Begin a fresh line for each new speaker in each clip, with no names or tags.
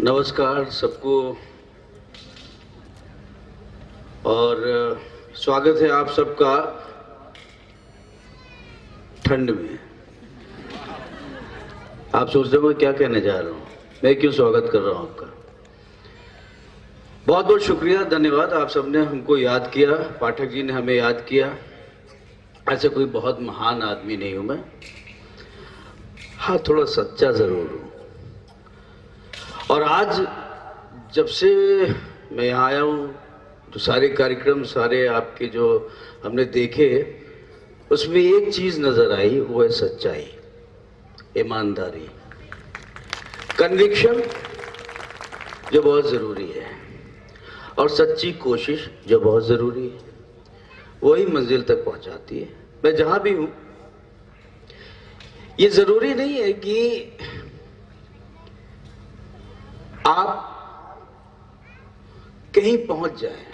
नमस्कार सबको और स्वागत है आप सबका ठंड में। आप सोच रहे हो मैं क्या कहने जा रहा हूँ, मैं क्यों स्वागत कर रहा हूँ आपका। बहुत बहुत शुक्रिया, धन्यवाद। आप सबने हमको याद किया, पाठक जी ने हमें याद किया। ऐसे कोई बहुत महान आदमी नहीं हूँ मैं, हाँ थोड़ा सच्चा जरूर हूँ। और आज जब से मैं यहाँ आया हूँ तो सारे कार्यक्रम, सारे आपके जो हमने देखे, उसमें एक चीज नजर आई, वो है सच्चाई, ईमानदारी, कन्विक्शन जो बहुत जरूरी है, और सच्ची कोशिश जो बहुत जरूरी है। वही मंजिल तक पहुंचाती है। मैं जहां भी हूं, ये जरूरी नहीं है कि आप कहीं पहुंच जाएं,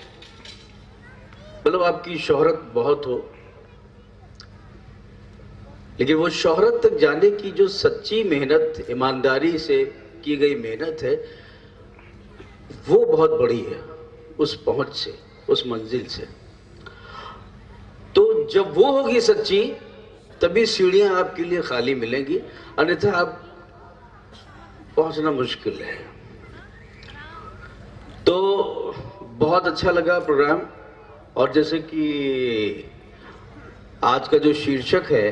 मतलब आपकी शोहरत बहुत हो, लेकिन वो शोहरत तक जाने की जो सच्ची मेहनत, ईमानदारी से की गई मेहनत है, वो बहुत बड़ी है। उस पहुंच से, उस मंजिल से, तो जब वो होगी सच्ची, तभी सीढ़ियां आपके लिए खाली मिलेंगी, अन्यथा आप पहुंचना मुश्किल है। तो बहुत अच्छा लगा प्रोग्राम। और जैसे कि आज का जो शीर्षक है,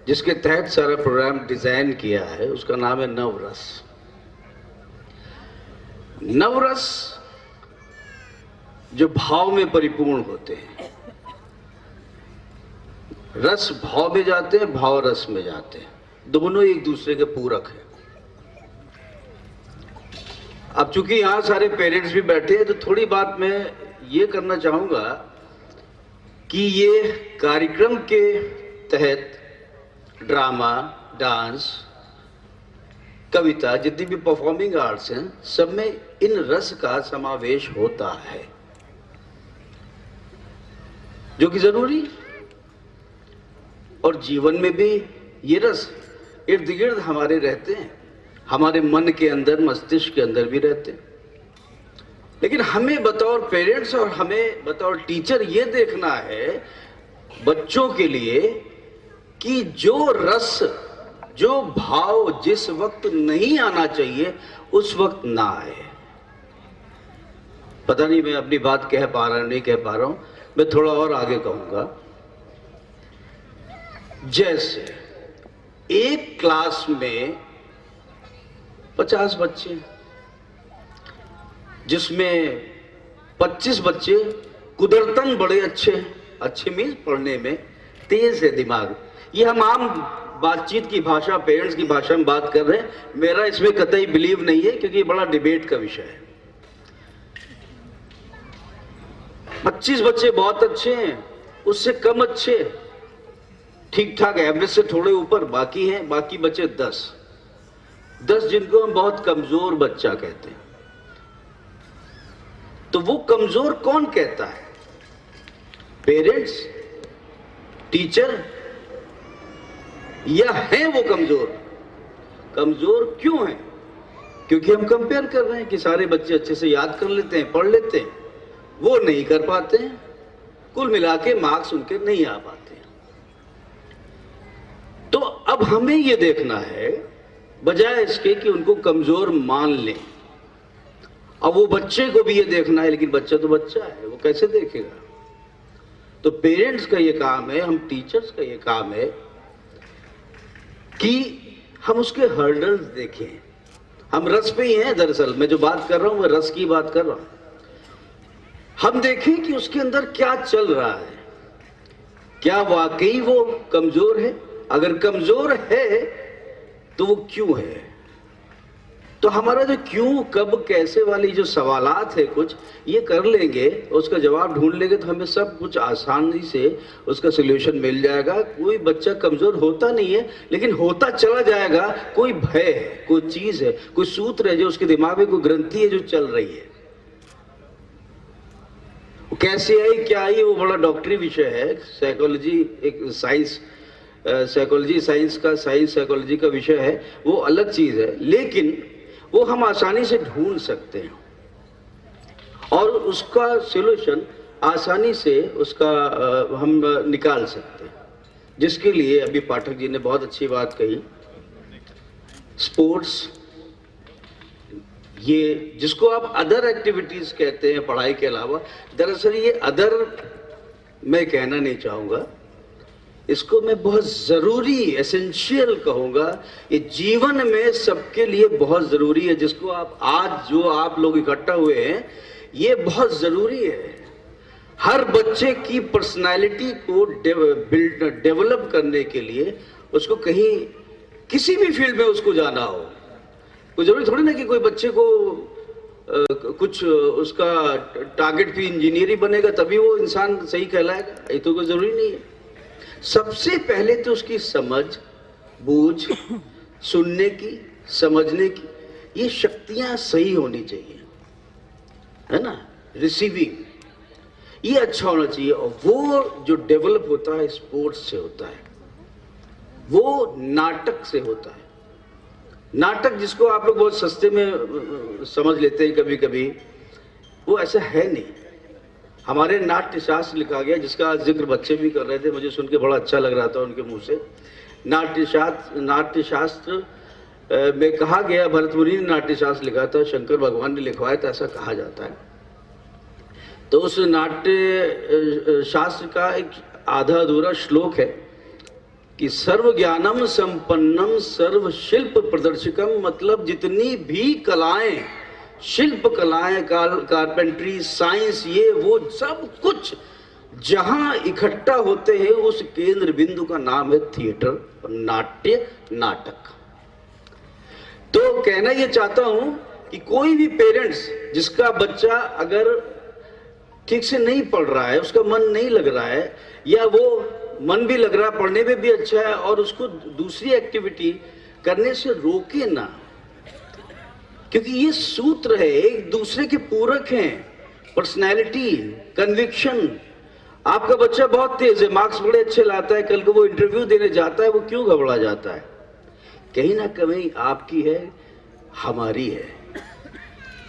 जिसके तहत सारा प्रोग्राम डिजाइन किया है, उसका नाम है नवरस। नवरस जो भाव में परिपूर्ण होते हैं, रस भाव में जाते हैं, भाव रस में जाते हैं, दोनों एक दूसरे के पूरक हैं। अब चूंकि यहां सारे पेरेंट्स भी बैठे हैं, तो थोड़ी बात मैं ये करना चाहूंगा कि ये कार्यक्रम के तहत ड्रामा, डांस, कविता, जितनी भी परफॉर्मिंग आर्ट्स हैं, सब में इन रस का समावेश होता है, जो कि जरूरी। और जीवन में भी ये रस इर्द गिर्द हमारे रहते हैं, हमारे मन के अंदर, मस्तिष्क के अंदर भी रहते हैं। लेकिन हमें बतौर पेरेंट्स और हमें बतौर टीचर ये देखना है बच्चों के लिए कि जो रस, जो भाव जिस वक्त नहीं आना चाहिए, उस वक्त ना आए। पता नहीं मैं अपनी बात कह पा रहा हूं, नहीं कह पा रहा हूं, मैं थोड़ा और आगे कहूंगा। जैसे एक क्लास में 50 बच्चे, जिसमें 25 बच्चे कुदरतन बड़े अच्छे मीन्स पढ़ने में तेज है दिमाग। ये हम आम बातचीत की भाषा, पेरेंट्स की भाषा में बात कर रहे हैं, मेरा इसमें कतई बिलीव नहीं है, क्योंकि ये बड़ा डिबेट का विषय है। 25 बच्चे बहुत अच्छे हैं, उससे कम अच्छे, ठीक ठाक एवरेज से थोड़े ऊपर बाकी हैं, बाकी बचे 10 जिनको हम बहुत कमजोर बच्चा कहते हैं। तो वो कमजोर कौन कहता है? पेरेंट्स, टीचर, या है वो कमजोर? कमजोर क्यों है? क्योंकि हम कंपेयर कर रहे हैं कि सारे बच्चे अच्छे से याद कर लेते हैं, पढ़ लेते हैं, वो नहीं कर पाते हैं, कुल मिला के मार्क्स उनके नहीं आ पाते हैं। तो अब हमें ये देखना है, बजाय इसके कि उनको कमजोर मान लें, अब वो बच्चे को भी ये देखना है, लेकिन बच्चा तो बच्चा है, वो कैसे देखेगा? तो पेरेंट्स का ये काम है, हम टीचर्स का ये काम है कि हम उसके हर्डल्स देखें। हम रस पे ही हैं, दरअसल मैं जो बात कर रहा हूं, मैं रस की बात कर रहा हूं। हम देखें कि उसके अंदर क्या चल रहा है, क्या वाकई वो कमजोर है? अगर कमजोर है तो वो क्यों है? तो हमारा जो क्यों, कब, कैसे वाली जो सवालात है, कुछ ये कर लेंगे, उसका जवाब ढूंढ लेंगे, तो हमें सब कुछ आसानी से उसका सलूशन मिल जाएगा। कोई बच्चा कमजोर होता नहीं है, लेकिन होता चला जाएगा। कोई भय है, कोई चीज है, कोई सूत्र है जो उसके दिमाग में, कोई ग्रंथि है जो चल रही है। कैसे आई, क्या आई, वो बड़ा डॉक्टरी विषय है। साइकोलॉजी एक साइंस, साइकोलॉजी साइंस का, साइंस साइकोलॉजी का विषय है, वो अलग चीज है। लेकिन वो हम आसानी से ढूंढ सकते हैं और उसका सॉल्यूशन आसानी से उसका हम निकाल सकते हैं। जिसके लिए अभी पाठक जी ने बहुत अच्छी बात कही, स्पोर्ट्स, ये जिसको आप अदर एक्टिविटीज कहते हैं पढ़ाई के अलावा, दरअसल ये अदर मैं कहना नहीं चाहूँगा, इसको मैं बहुत ज़रूरी एसेंशियल कहूँगा। ये जीवन में सबके लिए बहुत ज़रूरी है। जिसको आप आज जो आप लोग इकट्ठा हुए हैं, ये बहुत ज़रूरी है। हर बच्चे की पर्सनालिटी को डेवलप करने के लिए उसको कहीं किसी भी फील्ड में उसको जाना हो, कोई जरूरी थोड़ी ना कि कोई बच्चे को कुछ उसका टारगेट भी इंजीनियर ही बनेगा तभी वो इंसान सही कहलाएगा, ये तो कोई जरूरी नहीं है। सबसे पहले तो उसकी समझ, बूझ, सुनने की, समझने की, ये शक्तियां सही होनी चाहिए, है ना। रिसीविंग ये अच्छा होना चाहिए, और वो जो डेवलप होता है स्पोर्ट्स से होता है, वो नाटक से होता है। नाटक जिसको आप लोग बहुत सस्ते में समझ लेते हैं कभी कभी, वो ऐसा है नहीं। हमारे नाट्य शास्त्र लिखा गया, जिसका जिक्र बच्चे भी कर रहे थे, मुझे सुन के बड़ा अच्छा लग रहा था उनके मुंह से। नाट्य शास्त्र में कहा गया, भरत मुनि ने नाट्य शास्त्र लिखा था, शंकर भगवान ने लिखवाया था, ऐसा कहा जाता है। तो उस नाट्य शास्त्र का एक आधा अधूरा श्लोक है कि सर्व ज्ञानम संपन्नम सर्व शिल्प प्रदर्शकम, मतलब जितनी भी कलाएं, शिल्प कलाएं, कारपेंट्री, साइंस, ये वो सब कुछ जहां इकट्ठा होते हैं, उस केंद्र बिंदु का नाम है थिएटर, नाट्य, नाटक। तो कहना ये चाहता हूं कि कोई भी पेरेंट्स जिसका बच्चा अगर ठीक से नहीं पढ़ रहा है, उसका मन नहीं लग रहा है, या वो मन भी लग रहा है, पढ़ने में भी अच्छा है, और उसको दूसरी एक्टिविटी करने से रोके ना, क्योंकि ये सूत्र है, एक दूसरे के पूरक हैं। Personality, conviction. आपका बच्चा बहुत तेज है, मार्क्स बड़े अच्छे लाता है, कल को वो इंटरव्यू देने जाता है, वो क्यों घबरा जाता है? कहीं ना कहीं आपकी है, हमारी है।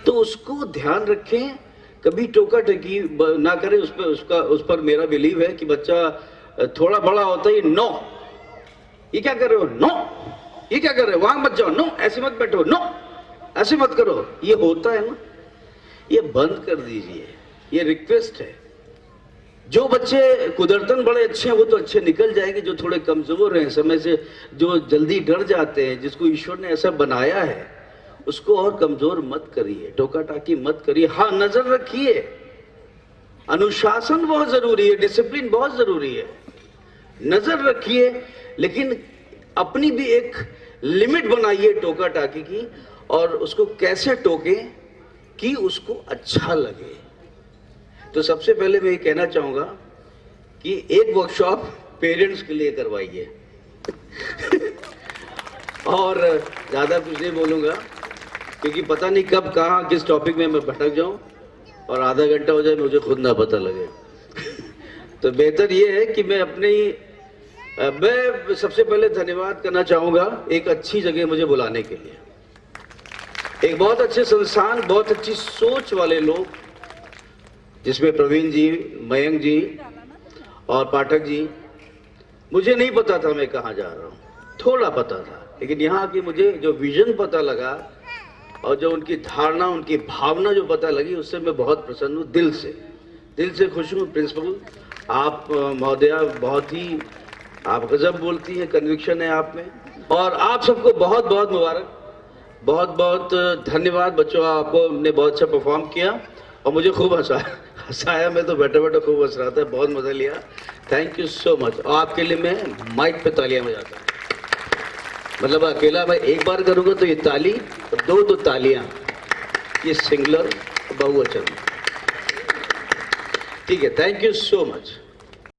तो उसको ध्यान रखें, कभी टोका टकी ना करें। उस पर मेरा बिलीव है कि बच्चा थोड़ा बड़ा होता ही, नो ये क्या कर रहे हो, नो ये क्या कर रहे हो, वहां मत जाओ, नो ऐसे मत बैठो, नो ऐसे मत करो, ये होता है ना, ये बंद कर दीजिए, ये रिक्वेस्ट है। जो बच्चे कुदरतन बड़े अच्छे हैं वो तो अच्छे निकल जाएंगे, जो थोड़े कमजोर हैं, समय से जो जल्दी डर जाते हैं, जिसको ईश्वर ने ऐसा बनाया है, उसको और कमजोर मत करिए, टोका टाकी मत करिए। हाँ, नजर रखिए, अनुशासन बहुत जरूरी है, डिसिप्लिन बहुत जरूरी है, नजर रखिए, लेकिन अपनी भी एक लिमिट बनाइए टोका टाकी की, और उसको कैसे टोके कि उसको अच्छा लगे। तो सबसे पहले मैं ये कहना चाहूंगा कि एक वर्कशॉप पेरेंट्स के लिए करवाइए और ज्यादा कुछ नहीं बोलूंगा, क्योंकि पता नहीं कब कहाँ किस टॉपिक में मैं भटक जाऊं और आधा घंटा हो जाए, मुझे खुद ना पता लगे। तो बेहतर ये है कि मैं सबसे पहले धन्यवाद करना चाहूंगा एक अच्छी जगह मुझे बुलाने के लिए, एक बहुत अच्छे संस्थान, बहुत अच्छी सोच वाले लोग, जिसमें प्रवीण जी, मयंक जी और पाठक जी। मुझे नहीं पता था मैं कहाँ जा रहा हूँ, थोड़ा पता था, लेकिन यहाँ की मुझे जो विजन पता लगा और जो उनकी धारणा, उनकी भावना जो पता लगी, उससे मैं बहुत प्रसन्न हूँ, दिल से खुश हूँ। प्रिंसिपल आप महोदया बहुत ही, आप गजब बोलती हैं, कन्विक्शन है आप में, और आप सबको बहुत बहुत मुबारक, बहुत बहुत धन्यवाद। बच्चों, आपको ने बहुत अच्छा परफॉर्म किया और मुझे खूब हंसाया, मैं तो बैठे बैठे खूब हंस रहा था, बहुत मजा लिया। Thank you so much. और आपके लिए मैं माइक पे तालियां बजाता हूँ, मतलब अकेला मैं एक बार करूंगा तो ये ताली, दो तालियां, ये सिंगुलर बहुवचन। ठीक है, थैंक यू सो मच।